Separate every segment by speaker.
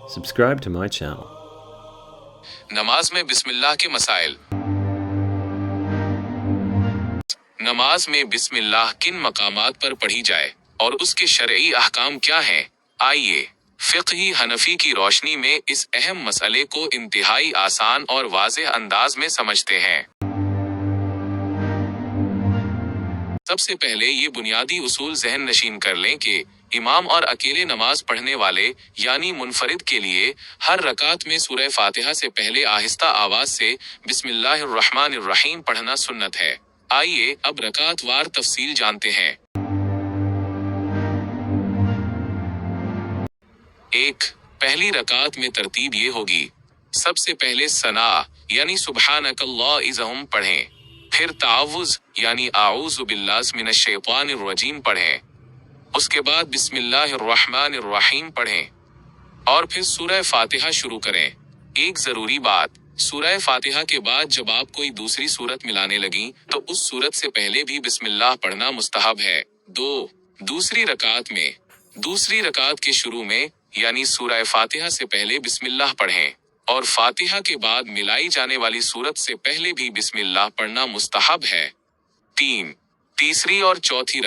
Speaker 1: Subscribe to my channel.
Speaker 2: नमाज में बिस्मिल्लाह के मसाइल। नमाज में बिस्मिल्लाह किन मकामात पर पढ़ी जाए और उसके शरई अहकाम क्या हैं? आइए फ़िक़ही हनफी की रोशनी में इस अहम मसले को इंतहाई आसान और वाज़ेह अंदाज में समझते हैं। सबसे पहले ये बुनियादी उसूल ज़हन नशीन कर लें कि इमाम और अकेले नमाज पढ़ने वाले यानी मुनफरिद के लिए हर रकात में सूरह फातिहा से पहले आहिस्ता आवाज से बिस्मिल्लाहिर्रहमानिर्रहीम पढ़ना सुन्नत है। आइए अब रकात वार तफसील जानते हैं। 1. पहली रकात में तरतीब ये होगी, सबसे पहले सना यानी सुब्हानकल्लाहिज़्ज़म पढ़ें, फिर तावुज़ यानी आऊज़ु बिल्लाहि मिनश शैतानिर रजीम पढ़ें, उसके बाद बिस्मिल्लाहिर्रहमानिर्रहीम पढ़ें और फिर सूरह फातिहा शुरू करें। एक जरूरी बात, सूरह फातिहा के बाद जब आप कोई दूसरी सूरत मिलाने लगी तो उस सूरत से पहले भी बिस्मिल्लाह पढ़ना मुस्तहब है। 2. दूसरी रकात के शुरू में यानी सूरह फातिहा से पहले बिस्मिल्लाह पढ़ें और फातिहा के बाद मिलाई जाने वाली सूरत से पहले भी बिस्मिल्लाह पढ़ना मुस्तहब है। 3. तीसरी और चौथी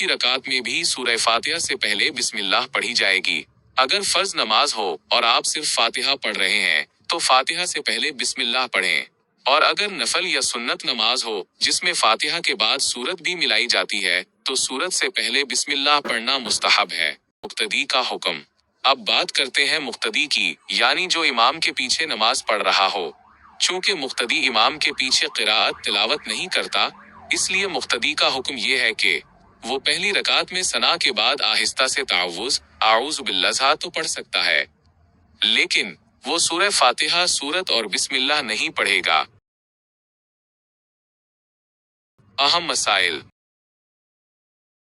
Speaker 2: रकात में भी सूरह फातिहा से पहले बिस्मिल्लाह पढ़ी जाएगी। अगर फर्ज नमाज हो और आप सिर्फ फातिहा पढ़ रहे हैं तो फातिहा से पहले बिस्मिल्लाह पढ़ें, और अगर नफल या सुन्नत नमाज हो जिसमें फातिहा के बाद सूरत भी मिलाई जाती है तो सूरत से पहले बिस्मिल्लाह पढ़ना मुस्तहब है। मुक्तदी का हुक्म। अब बात करते हैं मुक्तदी की, यानी जो इमाम के पीछे नमाज पढ़ रहा हो। चूंकि मुक्तदी इमाम के पीछे क़िराअत तिलावत नहीं करता, इसलिए मुक्तदी का हुक्म ये है कि वो पहली रकात में सना के बाद आहिस्ता से तावुज़ आऊज़ु बिल्लाह तो पढ़ सकता है, लेकिन वो सूरह फातिहा सूरत और बिस्मिल्लाह नहीं पढ़ेगा। अहम मसाइल।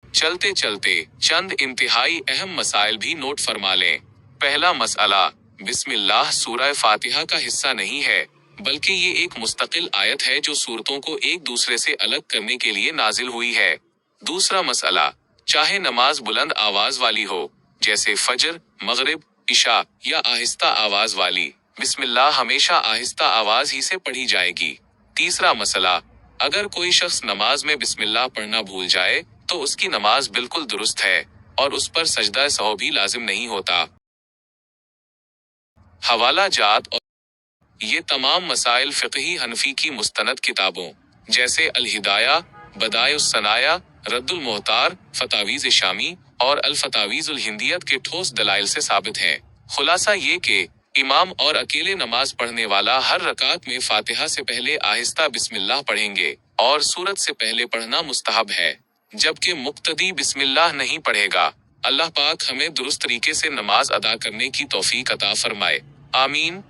Speaker 2: चलते चलते चंद इंतहाई अहम मसाइल भी नोट फरमा लें। पहला मसला, बिस्मिल्लाह सूरह फातिहा का हिस्सा नहीं है, बल्कि ये एक मुस्तकिल आयत है जो सूरतों को एक दूसरे से अलग करने के लिए नाजिल हुई है। दूसरा मसला, चाहे नमाज बुलंद आवाज वाली हो जैसे फजर, मगरिब, इशा, या आहिस्ता आवाज वाली, बिस्मिल्लाह हमेशा आहिस्ता आवाज ही से पढ़ी जाएगी। तीसरा मसला, अगर कोई शख्स नमाज में बिस्मिल्लाह पढ़ना भूल जाए तो उसकी नमाज बिल्कुल दुरुस्त है और उस पर सजदा सहौ भी लाजिम नहीं होता। हवाला जात और ये तमाम मसाइल फ़िक़ही हनफी की मुस्तनद किताबों जैसे अल हिदाया, बदायुस सनाया, रद्दुल मोहतार, फतावीज़ शामी और अल फतावीज़ुल हिंदियत के ठोस दलाइल से साबित हैं। खुलासा ये कि इमाम और अकेले नमाज पढ़ने वाला हर रकात में फातिहा से पहले आहिस्ता बिस्मिल्लाह पढ़ेंगे और सूरत से पहले पढ़ना मुस्तहब है, जबकि मुक्तदी बिस्मिल्लाह नहीं पढ़ेगा। अल्लाह पाक हमें दुरुस्त तरीके से नमाज अदा करने की तौफीक अता फरमाए। आमीन।